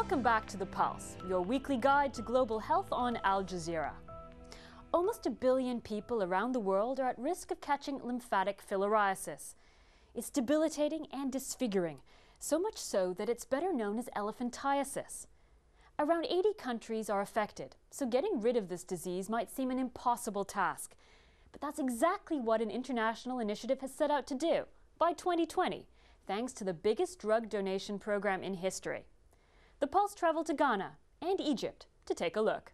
Welcome back to The Pulse, your weekly guide to global health on Al Jazeera. Almost 1 billion people around the world are at risk of catching lymphatic filariasis. It's debilitating and disfiguring, so much so that it's better known as elephantiasis. Around 80 countries are affected, so getting rid of this disease might seem an impossible task. But that's exactly what an international initiative has set out to do by 2020, thanks to the biggest drug donation program in history. The Pulse traveled to Ghana and Egypt to take a look.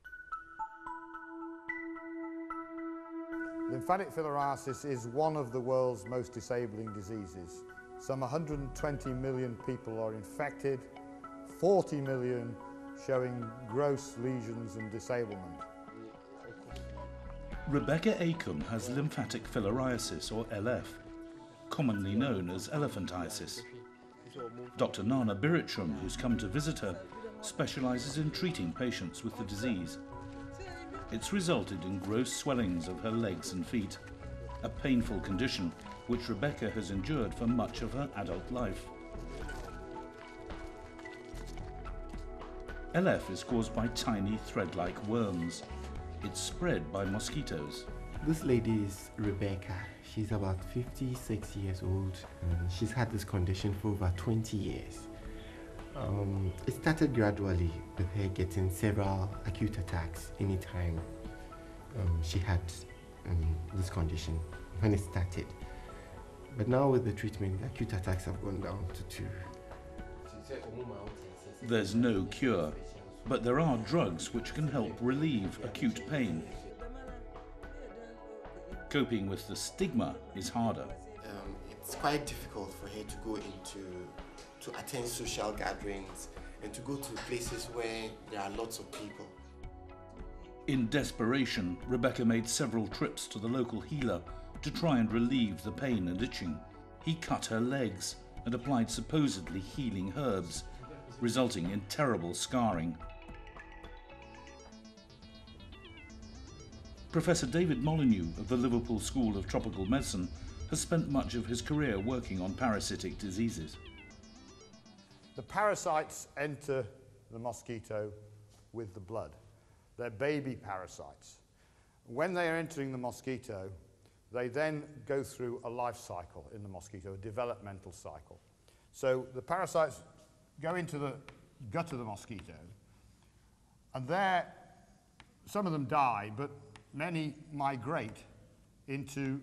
Lymphatic filariasis is one of the world's most disabling diseases. Some 120 million people are infected, 40 million showing gross lesions and disablement. Rebecca Acomb has lymphatic filariasis, or LF, commonly known as elephantiasis. Dr. Nana Birachum, who's come to visit her, specialises in treating patients with the disease. It's resulted in gross swellings of her legs and feet, a painful condition which Rebecca has endured for much of her adult life. LF is caused by tiny thread-like worms. It's spread by mosquitoes. This lady is Rebecca. She's about 56 years old. She's had this condition for over 20 years. It started gradually with her getting several acute attacks anytime she had this condition when it started. But now with the treatment, the acute attacks have gone down to 2. There's no cure, but there are drugs which can help relieve acute pain. Coping with the stigma is harder. It's quite difficult for her to go to attend social gatherings and to go to places where there are lots of people. In desperation, Rebecca made several trips to the local healer to try and relieve the pain and itching. He cut her legs and applied supposedly healing herbs, resulting in terrible scarring. Professor David Molyneux of the Liverpool School of Tropical Medicine has spent much of his career working on parasitic diseases. The parasites enter the mosquito with the blood. They're baby parasites. When they are entering the mosquito, they then go through a life cycle in the mosquito, a developmental cycle. So the parasites go into the gut of the mosquito, and there, some of them die, but many migrate into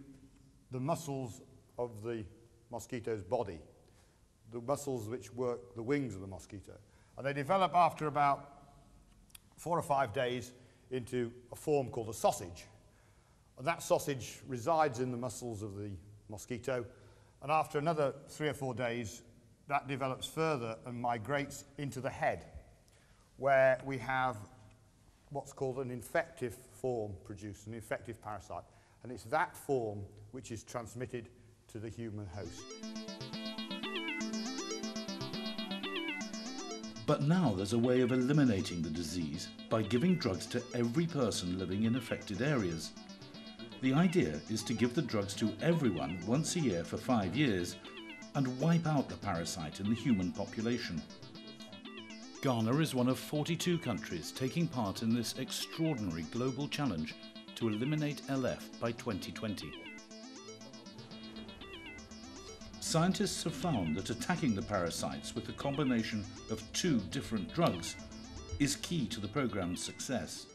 the muscles of the mosquito's body, the muscles which work the wings of the mosquito. And they develop after about 4 or 5 days into a form called a sausage. And that sausage resides in the muscles of the mosquito, and after another 3 or 4 days, that develops further and migrates into the head, where we have what's called an infective form produced, an infective parasite. And it's that form which is transmitted to the human host. But now there's a way of eliminating the disease by giving drugs to every person living in affected areas. The idea is to give the drugs to everyone once a year for 5 years and wipe out the parasite in the human population. Ghana is one of 42 countries taking part in this extraordinary global challenge to eliminate LF by 2020. Scientists have found that attacking the parasites with a combination of 2 different drugs is key to the program's success.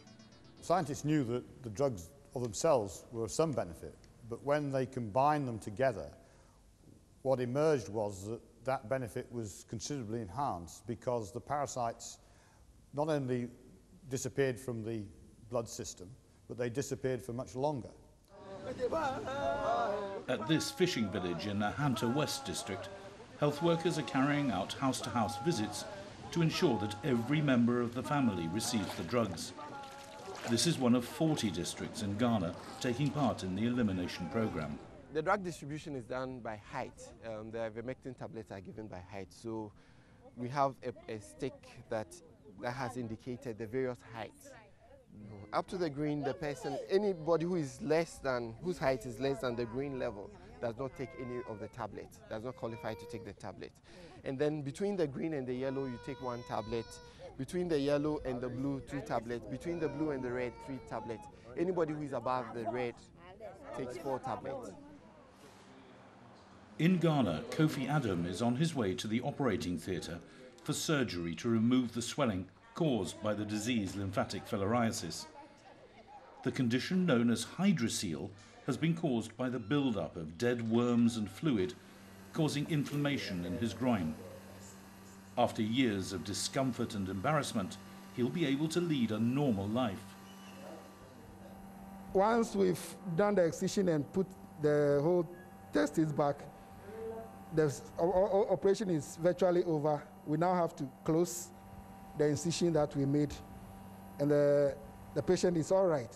Scientists knew that the drugs of themselves were of some benefit, but when they combined them together, what emerged was that that benefit was considerably enhanced because the parasites not only disappeared from the blood system, but they disappeared for much longer. At this fishing village in the Ahanta West district, health workers are carrying out house-to-house visits to ensure that every member of the family receives the drugs. This is one of 40 districts in Ghana taking part in the elimination program. The drug distribution is done by height. The ivermectin tablets are given by height. So we have a stick that has indicated the various heights. Up to the green, the person, anybody whose height is less than the green level, does not take any of the tablet, does not qualify to take the tablet. And then between the green and the yellow, you take 1 tablet. Between the yellow and the blue, 2 tablets. Between the blue and the red, 3 tablets. Anybody who is above the red takes 4 tablets. In Ghana, Kofi Adam is on his way to the operating theatre for surgery to remove the swelling caused by the disease lymphatic filariasis. The condition known as hydrocele has been caused by the build-up of dead worms and fluid, causing inflammation in his groin. After years of discomfort and embarrassment, he'll be able to lead a normal life. Once we've done the excision and put the whole testes back, the operation is virtually over. We now have to close the incision that we made, and the patient is all right.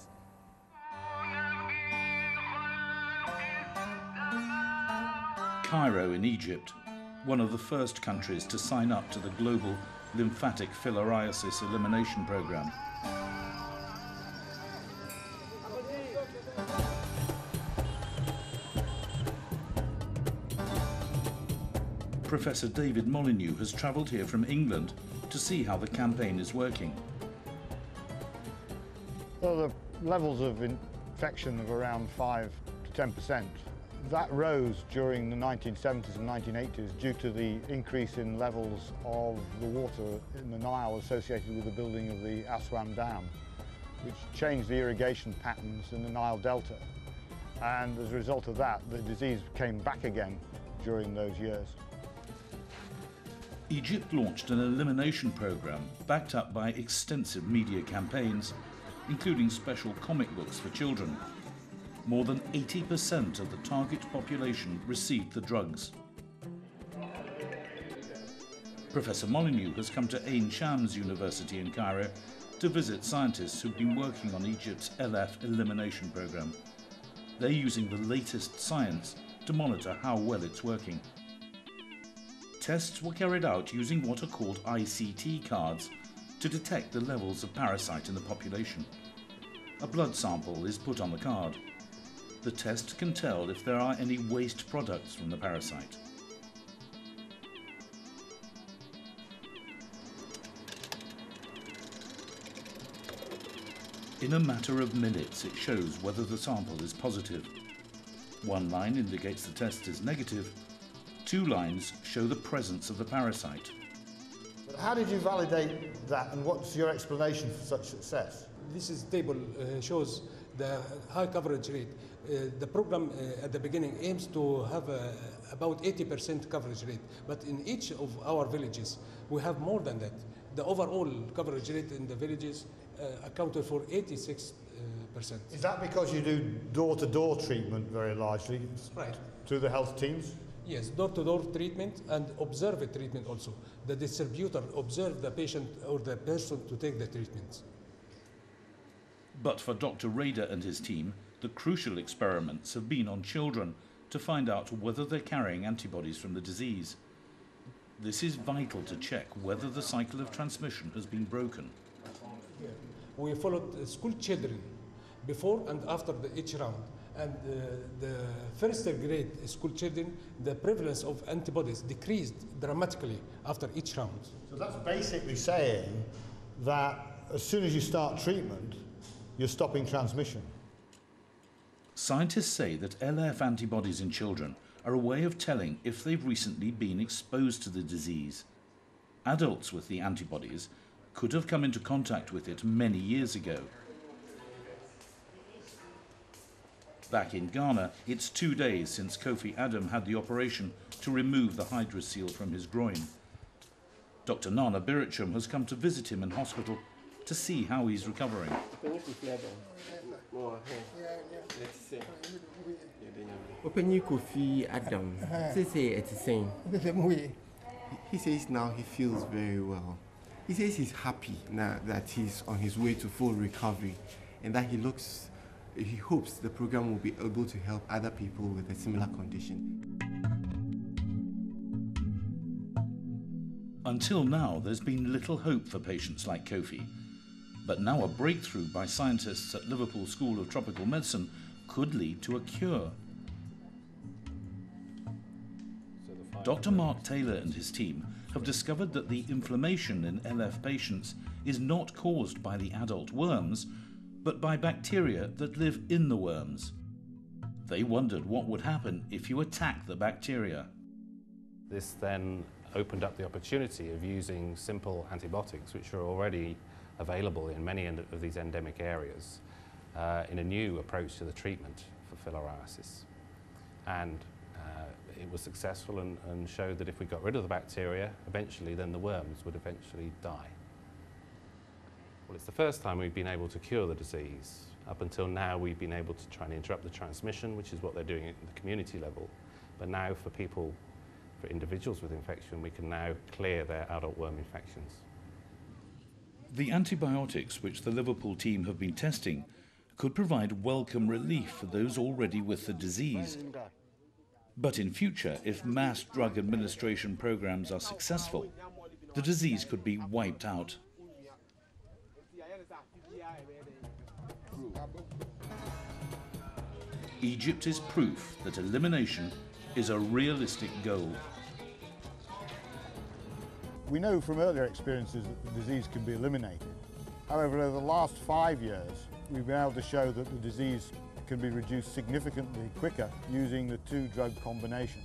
Cairo in Egypt, one of the first countries to sign up to the global lymphatic filariasis elimination program. Professor David Molyneux has travelled here from England to see how the campaign is working. Well, the levels of infection of around 5 to 10%. That rose during the 1970s and 1980s due to the increase in levels of the water in the Nile associated with the building of the Aswan Dam, which changed the irrigation patterns in the Nile Delta. And as a result of that, the disease came back again during those years. Egypt launched an elimination program backed up by extensive media campaigns, including special comic books for children. More than 80% of the target population received the drugs. Professor Molyneux has come to Ain Shams University in Cairo to visit scientists who've been working on Egypt's LF elimination program. They're using the latest science to monitor how well it's working. Tests were carried out using what are called ICT cards to detect the levels of parasite in the population. A blood sample is put on the card. The test can tell if there are any waste products from the parasite. In a matter of minutes, it shows whether the sample is positive. One line indicates the test is negative. 2 lines show the presence of the parasite. But how did you validate that, and what's your explanation for such success? This table shows the high coverage rate. The program at the beginning aims to have about 80% coverage rate, but in each of our villages we have more than that. The overall coverage rate in the villages accounted for 86%. Is that because you do door-to-door treatment very largely? Right. Through the health teams? Yes, door-to-door treatment and observed treatment also. The distributor observes the patient or the person to take the treatments. But for Dr. Rader and his team, the crucial experiments have been on children to find out whether they're carrying antibodies from the disease. This is vital to check whether the cycle of transmission has been broken. We followed school children before and after each round. And the first grade school children, the prevalence of antibodies decreased dramatically after each round. So that's basically saying that as soon as you start treatment, you're stopping transmission. Scientists say that LF antibodies in children are a way of telling if they've recently been exposed to the disease. Adults with the antibodies could have come into contact with it many years ago. Back in Ghana, it's 2 days since Kofi Adam had the operation to remove the hydrocele from his groin. Dr. Nana Birichum has come to visit him in hospital to see how he's recovering. Open Kofi Adam. He says now he feels very well. He says he's happy now that he's on his way to full recovery, and that he hopes the program will be able to help other people with a similar condition. Until now, there's been little hope for patients like Kofi. But now a breakthrough by scientists at Liverpool School of Tropical Medicine could lead to a cure. Dr. Mark Taylor and his team have discovered that the inflammation in LF patients is not caused by the adult worms, but by bacteria that live in the worms. They wondered what would happen if you attack the bacteria. This then opened up the opportunity of using simple antibiotics, which are already available in many of these endemic areas, in a new approach to the treatment for filariasis. And it was successful and showed that if we got rid of the bacteria, eventually then the worms would eventually die. Well, it's the first time we've been able to cure the disease. Up until now, we've been able to try and interrupt the transmission, which is what they're doing at the community level. But now for individuals with infection, we can now clear their adult worm infections. The antibiotics which the Liverpool team have been testing could provide welcome relief for those already with the disease. But in future, if mass drug administration programs are successful, the disease could be wiped out. Egypt is proof that elimination is a realistic goal. We know from earlier experiences that the disease can be eliminated. However, over the last 5 years, we've been able to show that the disease can be reduced significantly quicker using the 2 drug combinations.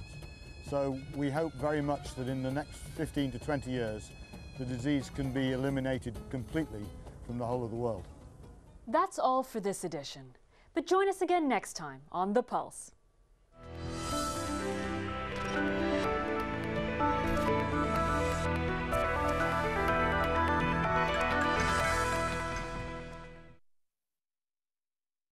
So we hope very much that in the next 15 to 20 years, the disease can be eliminated completely from the whole of the world. That's all for this edition. But join us again next time on The Pulse.